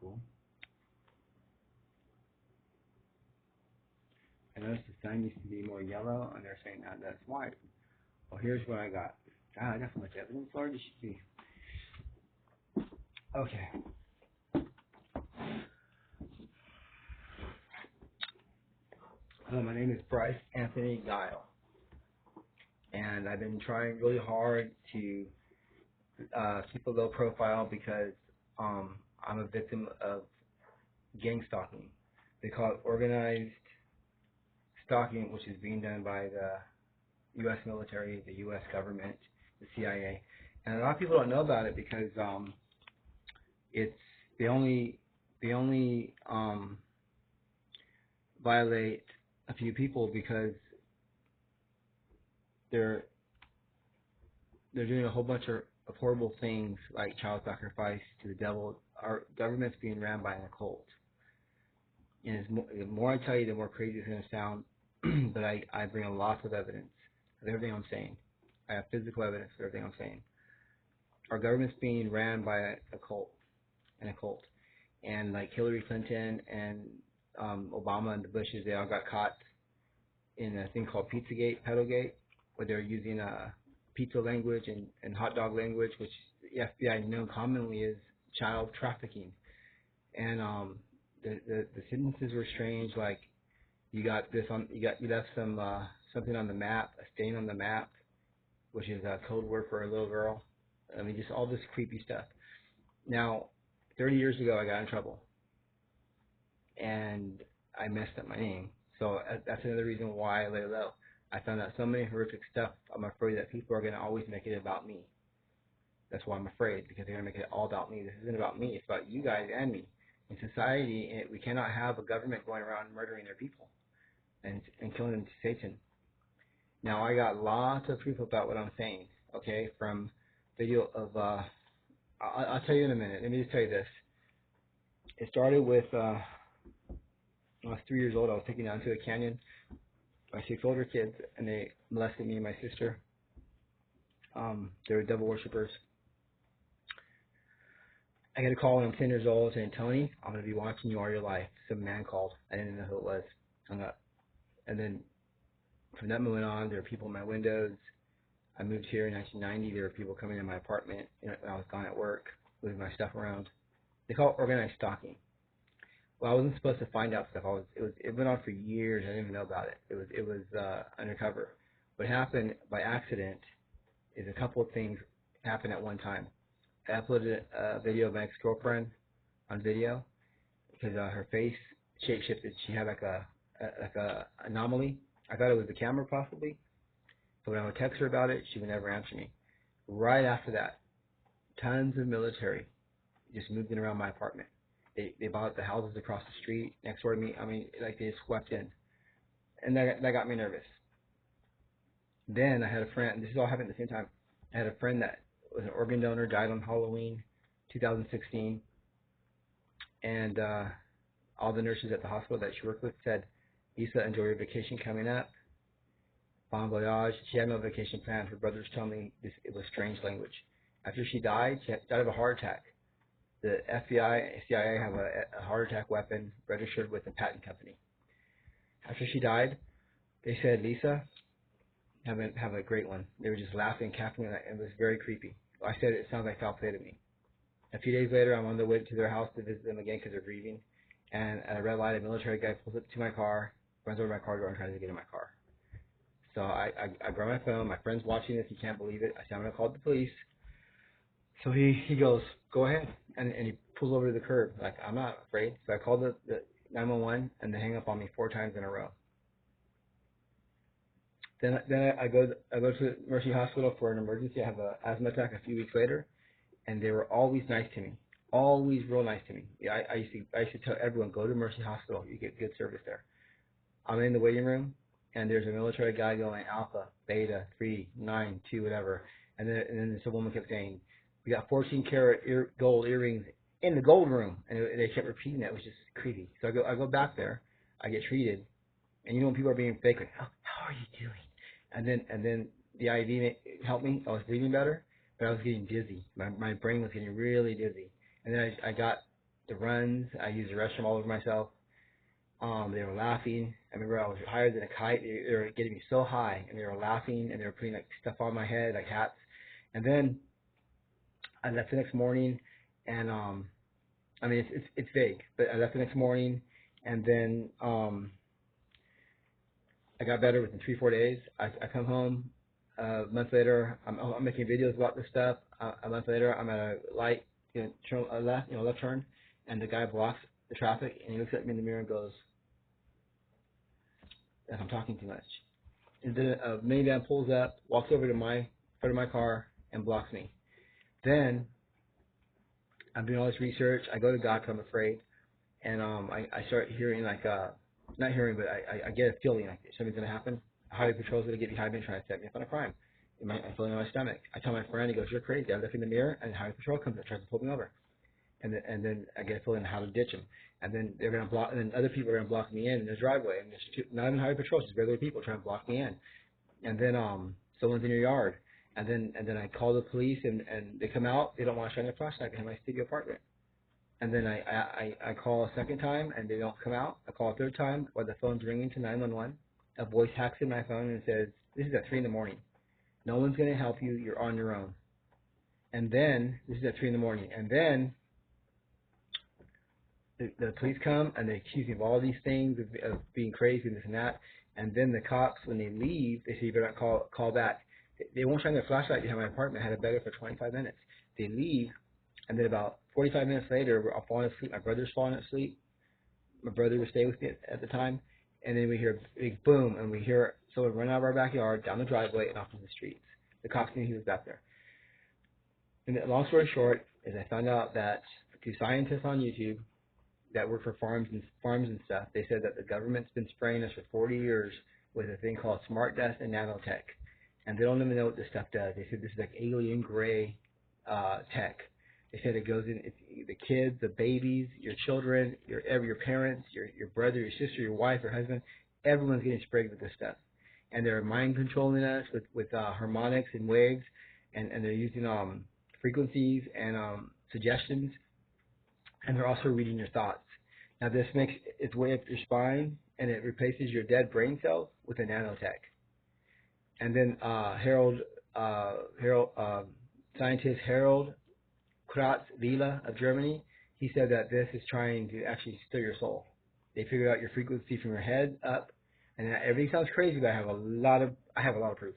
cool. I noticed the sun used to be more yellow, and they're saying now that's white. Well, here's what I got. God, I got so much evidence, Lord. You should be. Okay. Hello, my name is Bryce Anthony Guile, and I've been trying really hard to keep a low profile because I'm a victim of gang stalking. They call it organized stalking, which is being done by the U.S. military, the U.S. government, the CIA, and a lot of people don't know about it because it's they only violate a few people because they're doing a whole bunch of horrible things like child sacrifice to the devil. Our government's being ran by an occult. And the more I tell you, the more crazy it's going to sound. But I bring a lot of evidence of everything I'm saying. I have physical evidence of everything I'm saying. Our government's being ran by an occult. And like Hillary Clinton and Obama and the Bushes, they all got caught in a thing called Pizzagate, Pedalgate, where they're using pizza language and hot dog language, which the FBI know commonly is child trafficking. And the sentences were strange. Like you left something on the map, a stain on the map, which is a code word for a little girl. I mean, just all this creepy stuff. Now, 30 years ago, I got in trouble, and I messed up my name. So that's another reason why I lay low. I found out so many horrific stuff. I'm afraid that people are going to always make it about me. That's why I'm afraid, because they're going to make it all about me. This isn't about me. It's about you guys and me. In society, we cannot have a government going around murdering their people and killing them to Satan. Now, I got lots of proof about what I'm saying, okay, from video of, I'll tell you in a minute. Let me just tell you this. It started with, when I was 3 years old, I was taken down to a canyon by 6 older kids, and they molested me and my sister. They were devil worshippers. I got a call when I'm 10 years old saying, Tony, I'm going to be watching you all your life. Some man called. I didn't know who it was. Hung up. And then from that moment on, there were people in my windows. I moved here in 1990. There were people coming in my apartment when I was gone at work, moving my stuff around. They call it organized stalking. Well, I wasn't supposed to find out stuff. It went on for years. I didn't even know about it. It was undercover. What happened by accident is a couple of things happened at one time. I uploaded a video of my ex-girlfriend on video because her face shape-shifted. She had like a anomaly. I thought it was the camera possibly. So when I would text her about it, she would never answer me. Right after that, tons of military just moved in around my apartment. They bought the houses across the street next door to me. I mean, like they just swept in. And that got me nervous. Then I had a friend, this all happened at the same time. I had a friend that was an organ donor, died on Halloween 2016. And all the nurses at the hospital that she worked with said, Lisa, enjoy your vacation coming up. Bon voyage. She had no vacation planned. Her brothers told me it was strange language. After she died of a heart attack. The FBI, CIA have a heart attack weapon registered with a patent company. After she died, they said, Lisa, have a great one. They were just laughing, cackling, and it was very creepy. I said, it sounds like foul play to me. A few days later, I'm on the way to their house to visit them again because they're grieving. And at a red light, a military guy pulls up to my car, runs over my car door, and tries to get in my car. So I grab my phone. My friend's watching this. He can't believe it. I say, I'm going to call the police. So he goes, go ahead. And he pulls over to the curb. Like, I'm not afraid. So I called the 911, and they hang up on me 4 times in a row. Then I go to Mercy Hospital for an emergency. I have an asthma attack a few weeks later, and they were always nice to me. Always real nice to me. Yeah, I used to tell everyone, go to Mercy Hospital. You get good service there. I'm in the waiting room, and there's a military guy going Alpha, Beta, 3, 9, 2, whatever. And then this woman kept saying, we got 14-karat gold earrings in the gold room, and they kept repeating that. It was just creepy. So I go back there, I get treated, and you know when people are being fake, like, how are you doing? And then the IV helped me. I was breathing better, but I was getting dizzy. My brain was getting really dizzy. And then I got the runs. I used the restroom all over myself. They were laughing. I remember I was higher than a kite. They were getting me so high, and they were laughing, and they were putting like stuff on my head, like hats. And then I left the next morning, and I mean it's vague, but I left the next morning, and then I got better within 3-4 days. I come home a month later. I'm making videos about this stuff. A month later, I'm at a light, turn left turn, and the guy blocks the traffic, and he looks at me in the mirror and goes, "I'm talking too much." And then a minivan pulls up, walks over to my front of my car, and blocks me. Then I'm doing all this research. I go to God 'cause I'm afraid, and I start hearing like not hearing, but I get a feeling like something's gonna happen. Highway patrol's gonna get behind me and try to set me up on a crime. I'm feeling in my stomach. I tell my friend, he goes, "You're crazy." I look in the mirror, and highway patrol comes and tries to pull me over. And then I get a feeling how to ditch them. And then they're gonna block, and then other people are gonna block me in the driveway. And there's not even highway patrols, just regular people trying to block me in. And then someone's in your yard. And then I call the police, and they come out. They don't want to shine their flashlight in my studio apartment. And then I call a second time, and they don't come out. I call a third time while the phone's ringing to 911. A voice hacks in my phone and says, "This is at 3 in the morning. No one's going to help you. You're on your own." And then, this is at 3 in the morning. And then the police come, and they accuse me of all these things, of being crazy and this and that. And then the cops, when they leave, they say, "You better not call back." They won't shine their flashlight behind my apartment. I had it better for 25 minutes. They leave. And then about 45 minutes later, I'm falling asleep. My brother's falling asleep. My brother would stay with me at the time. And then we hear a big boom, and we hear someone run out of our backyard, down the driveway, and off into the streets. The cops knew he was back there. And the long story short is I found out that two scientists on YouTube that work for farms and stuff, they said that the government's been spraying us for 40 years with a thing called smart dust and nanotech. And they don't even know what this stuff does. They said this is like alien gray tech. They said it goes in, it's the kids, the babies, your children, your parents, your brother, your sister, your wife, your husband. Everyone's getting sprayed with this stuff, and they're mind controlling us with harmonics and waves, and they're using frequencies and suggestions, and they're also reading your thoughts. Now this makes its way up your spine, and it replaces your dead brain cells with a nanotech. And then scientist Harold Kratzweiler of Germany, he said that this is trying to actually stir your soul. They figured out your frequency from your head up, and everything sounds crazy, but I have a lot of proof.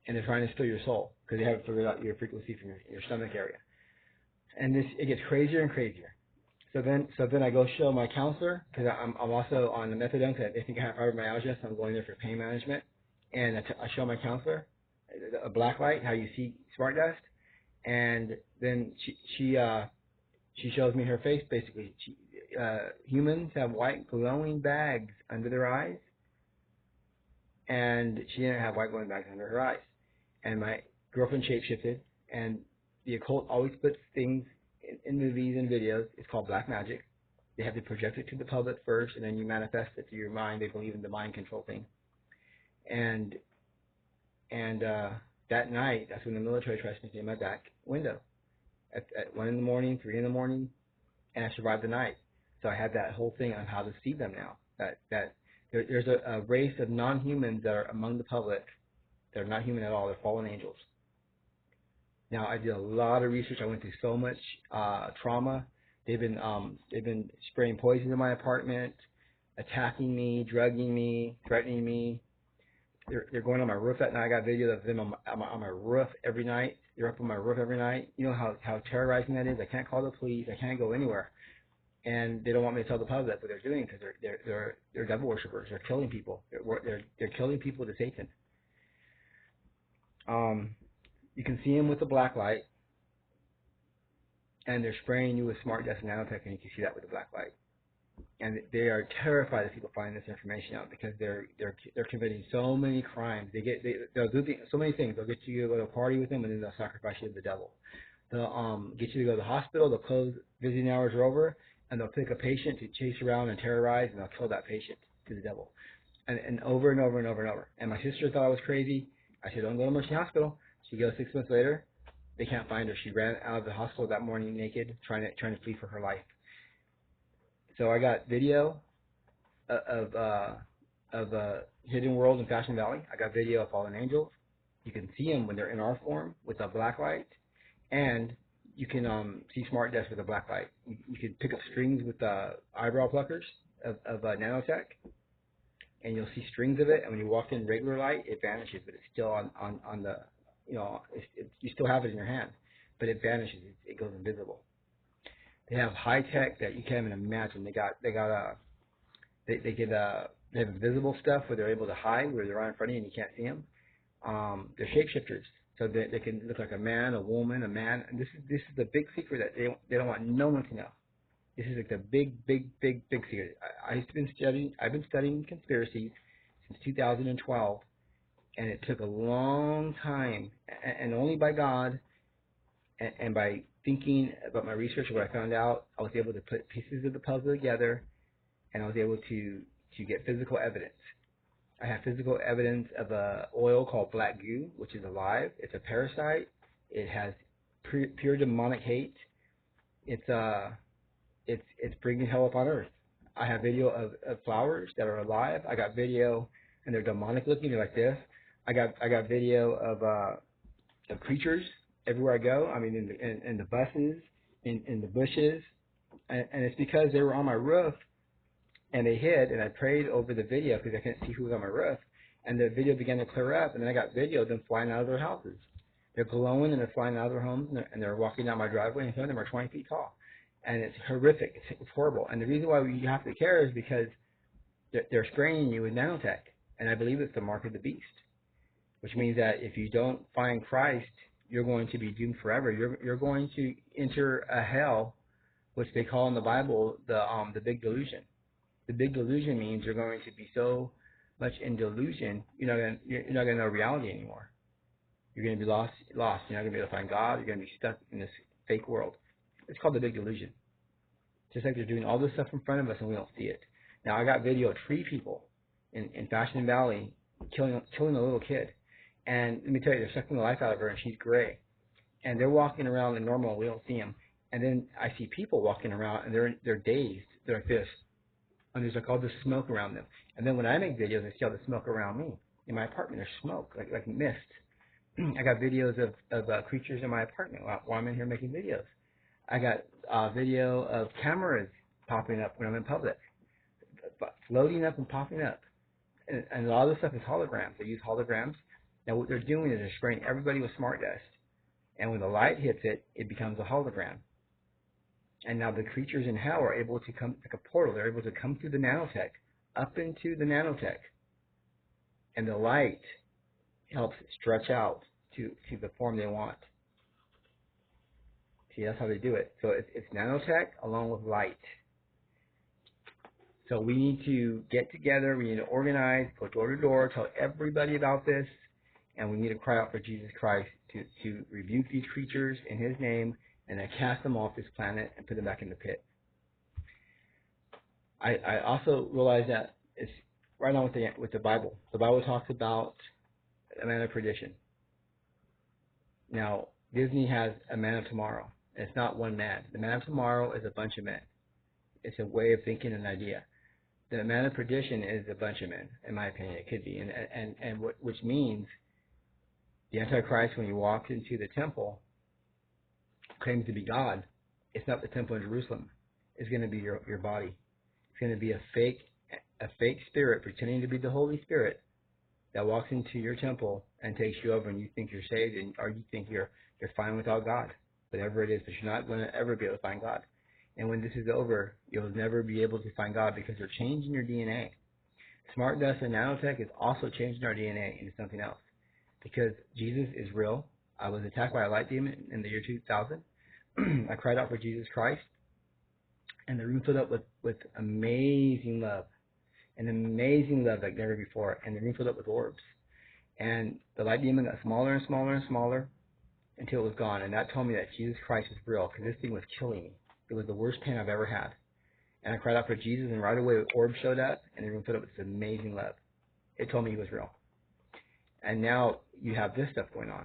And they're trying to stir your soul because they haven't figured out your frequency from your stomach area. And it gets crazier and crazier. So then I go show my counselor, because I'm also on the methadone because I think I have fibromyalgia, so I'm going there for pain management. And I show my counselor a black light, how you see smart dust. And then she shows me her face. Basically, humans have white glowing bags under their eyes, and she didn't have white glowing bags under her eyes. And my girlfriend shapeshifted, and the occult always puts things in movies and videos. It's called black magic. They have to project it to the public first, and then you manifest it through your mind. They believe in the mind control thing. And that night, that's when the military tried to sneak in my back window at 1 in the morning, 3 in the morning, and I survived the night. So I had that whole thing on how to see them now. That there's a race of non-humans that are among the public that are not human at all. They're fallen angels. Now I did a lot of research. I went through so much trauma. They've been spraying poison in my apartment, attacking me, drugging me, threatening me. They're going on my roof at night. I got videos of them on my roof every night. They're up on my roof every night. You know how terrorizing that is. I can't call the police. I can't go anywhere, and they don't want me to tell the public what they're doing because they're devil worshippers. They're killing people. They're killing people to Satan. You can see them with the black light, and they're spraying you with smart dust and nanotech, and you can see that with the black light. And they are terrified of people finding this information out because they're committing so many crimes. They'll do so many things. They'll get you to go to a party with them, and then they'll sacrifice you to the devil. They'll get you to go to the hospital. They'll close, visiting hours are over, and they'll pick a patient to chase around and terrorize, and they'll kill that patient to the devil. And over and over and over and over. And my sister thought I was crazy. I said, "Don't go to Mercy Hospital." She goes 6 months later, They can't find her. She ran out of the hospital that morning naked, trying to flee for her life. So I got video of Hidden World in Fashion Valley. I got video of Fallen Angels. You can see them when they're in our form with a black light, and you can see Smart Desk with a black light. You can pick up strings with eyebrow pluckers of nanotech, and you'll see strings of it. And when you walk in regular light, it vanishes, but it's still on the, you still have it in your hand, but it vanishes. It goes invisible. They have high tech that you can't even imagine. They have invisible stuff where they're able to hide, where they're right in front of you and you can't see them. They're shapeshifters, so they can look like a man, a woman, a man. And this is the big secret that they don't want no one to know. This is like the big secret. I've been studying conspiracies since 2012, and it took a long time, and only by God and by thinking about my research, what I found out, I was able to put pieces of the puzzle together, and I was able to get physical evidence. I have physical evidence of a oil called black goo, which is alive. It's a parasite. It has pure demonic hate. It's bringing hell upon earth. I have video of flowers that are alive. I got video, and they're demonic looking. They're like this. I got video of creatures everywhere I go. I mean, in the buses, in the bushes, and it's because they were on my roof. And they hid, and I prayed over the video because I couldn't see who was on my roof. And the video began to clear up, and then I got video of them flying out of their houses. They're glowing, and they're flying out of their homes, and they're walking down my driveway, and some of them are 20 feet tall. And it's horrific. It's horrible. And the reason why you have to care is because they're spraying you with nanotech. And I believe it's the mark of the beast, which means that if you don't find Christ, you're going to be doomed forever. You're going to enter a hell, which they call in the Bible the big delusion. The big delusion means you're going to be so much in delusion, you're not gonna know reality anymore. You're going to be lost. You're not going to be able to find God. You're going to be stuck in this fake world. It's called the big delusion. Just like they're doing all this stuff in front of us and we don't see it. Now I got video of 3 people in Fashion Valley killing a little kid, and let me tell you, they're sucking the life out of her, and she's gray, and they're walking around and normal. We don't see them, and then I see people walking around and they're dazed. They're like this. And there's like all this smoke around them. And then when I make videos, I see all the smoke around me. In my apartment, there's smoke, like mist. I got videos of creatures in my apartment while I'm in here making videos. I got video of cameras popping up when I'm in public, floating up and popping up. And a lot of this stuff is holograms. They use holograms. Now what they're doing is they're spraying everybody with smart dust. And when the light hits it, it becomes a hologram. And now the creatures in hell are able to come, like a portal, they're able to come through the nanotech, up into the nanotech. And the light helps stretch out to the form they want. See, that's how they do it. So it's nanotech along with light. So we need to get together, we need to organize, go door to door, tell everybody about this, and we need to cry out for Jesus Christ to rebuke these creatures in His name, and then cast them off this planet and put them back in the pit. I also realize that it's right on with the Bible. The Bible talks about a man of perdition. Now, Disney has a man of tomorrow, and it's not one man. The man of tomorrow is a bunch of men. It's a way of thinking, an idea. The man of perdition is a bunch of men, in my opinion. It could be, which means the Antichrist, when he walks into the temple, claims to be God. It's not the temple in Jerusalem. It's going to be your body. It's going to be a fake spirit pretending to be the Holy Spirit that walks into your temple and takes you over, and you think you're saved, or you think you're fine without God. Whatever it is, but you're not going to ever be able to find God. And when this is over, you'll never be able to find God because they're changing your DNA. Smart dust and nanotech is also changing our DNA into something else. Because Jesus is real. I was attacked by a light demon in the year 2000. I cried out for Jesus Christ. And the room filled up with amazing love. An amazing love like never before. And the room filled up with orbs. And the light demon got smaller and smaller and smaller until it was gone. And that told me that Jesus Christ is real, because this thing was killing me. It was the worst pain I've ever had. And I cried out for Jesus, and right away orbs showed up, and the room filled up with this amazing love. It told me He was real. And now you have this stuff going on.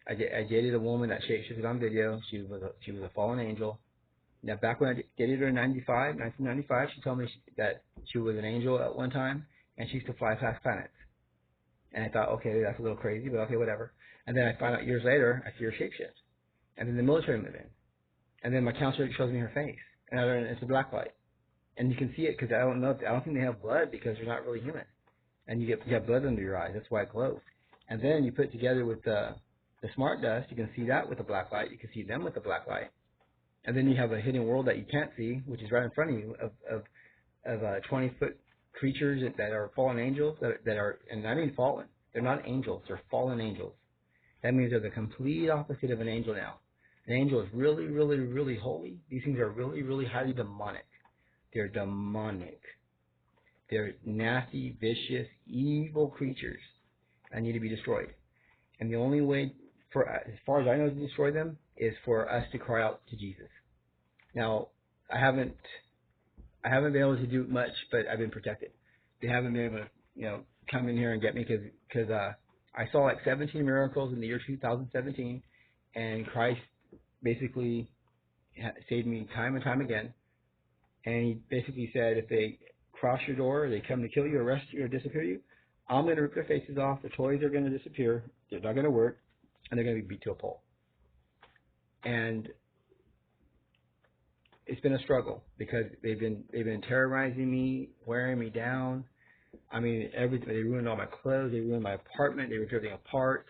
I dated a woman that shapeshifted on video. She was a fallen angel. Now, back when I dated her in 1995, she told me that she was an angel at one time, and she used to fly past planets. And I thought, okay, that's a little crazy, but okay, whatever. And then I found out years later, I see her shapeshift. And then the military moved in. And then my counselor shows me her face, and I learned it's a black light. And you can see it because I don't think they have blood because they're not really human. And you have blood under your eyes. That's why it glows. And then you put it together with the smart dust. You can see that with the black light. You can see them with the black light. And then you have a hidden world that you can't see, which is right in front of you, of 20-foot creatures that are fallen angels that are, and I mean fallen. They're not angels. They're fallen angels. That means they're the complete opposite of an angel now. An angel is really, really, really holy. These things are really, really highly demonic. They're demonic. They're nasty, vicious, evil creatures that need to be destroyed. And the only way, for as far as I know, to destroy them is for us to cry out to Jesus. Now, I haven't been able to do much, but I've been protected. They haven't been able to, come in here and get me because I saw like 17 miracles in the year 2017, and Christ basically saved me time and time again. And he basically said, if they cross your door, they come to kill you, arrest you, or disappear you, I'm going to rip their faces off. The toys are going to disappear. They're not going to work, and they're going to be beat to a pulp. And it's been a struggle because they've been terrorizing me, wearing me down. I mean, everything. They ruined all my clothes. They ruined my apartment. They ripped everything apart.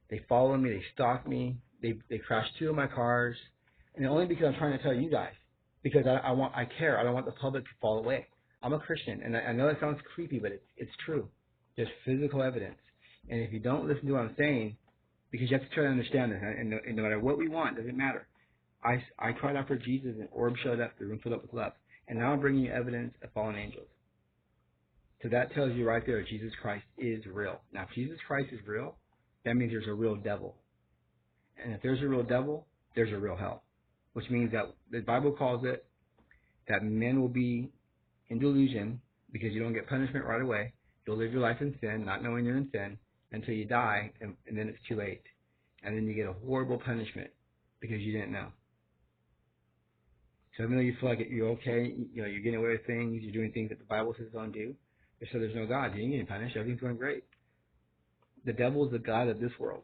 They followed me. They stalked me. They crashed 2 of my cars, and only because I'm trying to tell you guys, because I care. I don't want the public to fall away. I'm a Christian, and I know that sounds creepy, but it's true. There's physical evidence, and if you don't listen to what I'm saying, because you have to try to understand this, and no matter what we want, doesn't matter. I cried out for Jesus, and orb showed up, the room filled up with love, and now I'm bringing you evidence of fallen angels. So that tells you right there, Jesus Christ is real. Now, if Jesus Christ is real, that means there's a real devil. And if there's a real devil, there's a real hell. Which means that the Bible calls it that men will be in delusion because you don't get punishment right away. You'll live your life in sin, not knowing you're in sin, until you die, and then it's too late. And then you get a horrible punishment because you didn't know. So even though you feel like you're okay, you're getting away with things, you're doing things that the Bible says don't do, so there's no God. You ain't getting punished. Everything's going great. The devil is the God of this world.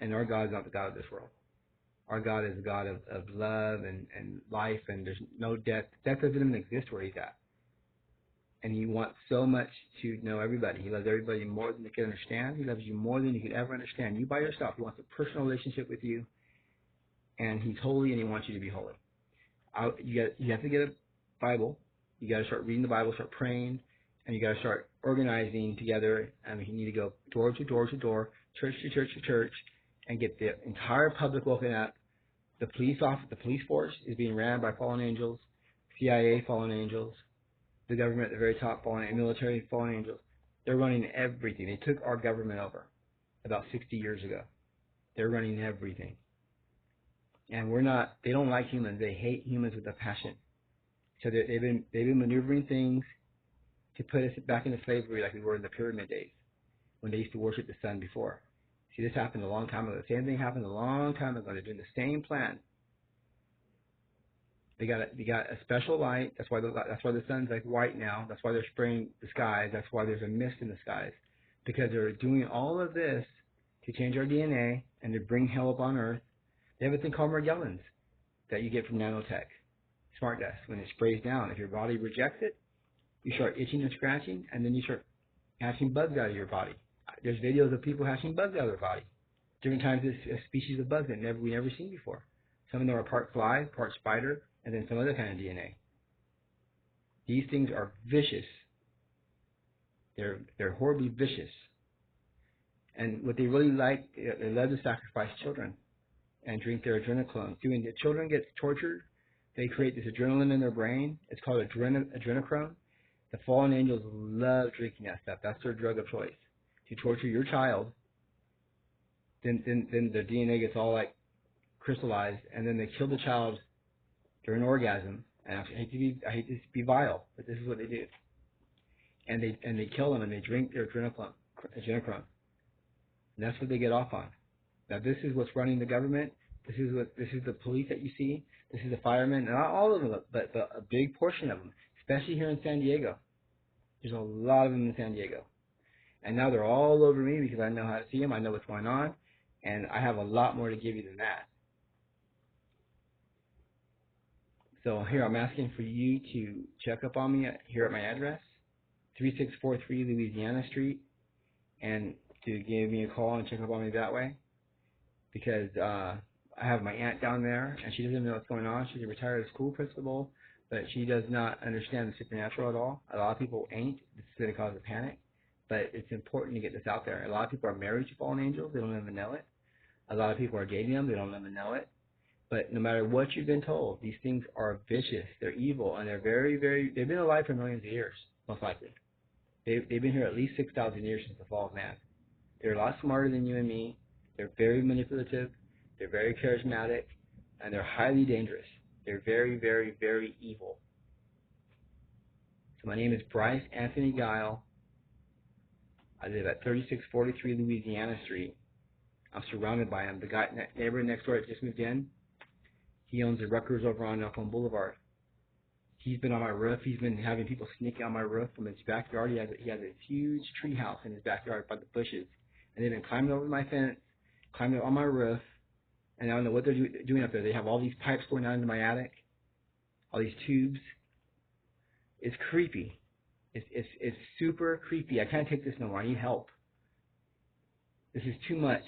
And our God is not the God of this world. Our God is a God of love and life, and there's no death. Death doesn't even exist where he's at. And he wants so much to know everybody. He loves everybody more than they can understand. He loves you more than you could ever understand. You by yourself. He wants a personal relationship with you. And he's holy, and he wants you to be holy. You have to get a Bible. You got to start reading the Bible, start praying, and you got to start organizing together. And you need to go door to door to door, church to church to church, and get the entire public woken up. The police force is being ran by fallen angels, CIA fallen angels, the government at the very top military fallen angels. They're running everything. They took our government over about 60 years ago. They're running everything. And they don't like humans. They hate humans with a passion. So they've been maneuvering things to put us back into slavery like we were in the pyramid days when they used to worship the sun before. See, this happened a long time ago. The same thing happened a long time ago. They're doing the same plan. They got a special light. That's why the sun's like white now. That's why they're spraying the skies. That's why there's a mist in the skies, because they're doing all of this to change our DNA and to bring hell upon Earth. They have a thing called Morgellons that you get from nanotech, smart dust. When it sprays down, if your body rejects it, you start itching and scratching, and then you start hatching bugs out of your body. There's videos of people hatching bugs out of their body. Different kinds of species of bugs that we never seen before. Some of them are part fly, part spider, and then some other kind of DNA. These things are vicious. They're horribly vicious. And what they really like, they love to sacrifice children and drink their adrenochrome. See, when the children get tortured, they create this adrenaline in their brain. It's called adrenochrome. The fallen angels love drinking that stuff. That's their drug of choice. To torture your child, then their DNA gets all like crystallized, and then they kill the child during orgasm. And I hate to be vile, but this is what they do. And they kill them, and they drink their adrenochrome. And that's what they get off on. Now this is what's running the government. This is the police that you see. This is the firemen. Not all of them, but a big portion of them, especially here in San Diego. There's a lot of them in San Diego. And now they're all over me because I know how to see them. I know what's going on. And I have a lot more to give you than that. So here I'm asking for you to check up on me here at my address, 3643 Louisiana Street, and to give me a call and check up on me that way. Because I have my aunt down there, and she doesn't know what's going on. She's a retired school principal, but she does not understand the supernatural at all. A lot of people ain't. This is going to cause a panic. But it's important to get this out there. A lot of people are married to fallen angels. They don't even know it. A lot of people are dating them. They don't even know it. But no matter what you've been told, these things are vicious. They're evil, and they're very, very, they've been alive for millions of years, most likely. They've been here at least 6,000 years since the fall of man. They're a lot smarter than you and me. They're very manipulative. They're very charismatic, and they're highly dangerous. They're very, very, very evil. So my name is Bryce Anthony Guile. I live at 3643 Louisiana Street. I'm surrounded by them. The neighbor next door that just moved in, he owns the Rutgers over on Elkhorn Boulevard. He's been on my roof. He's been having people sneak on my roof from his backyard. He has a huge tree house in his backyard by the bushes. And they've been climbing over my fence, climbing on my roof, and I don't know what they're doing up there. They have all these pipes going down into my attic, all these tubes. It's creepy. It's super creepy. I can't take this no more. I need help. This is too much.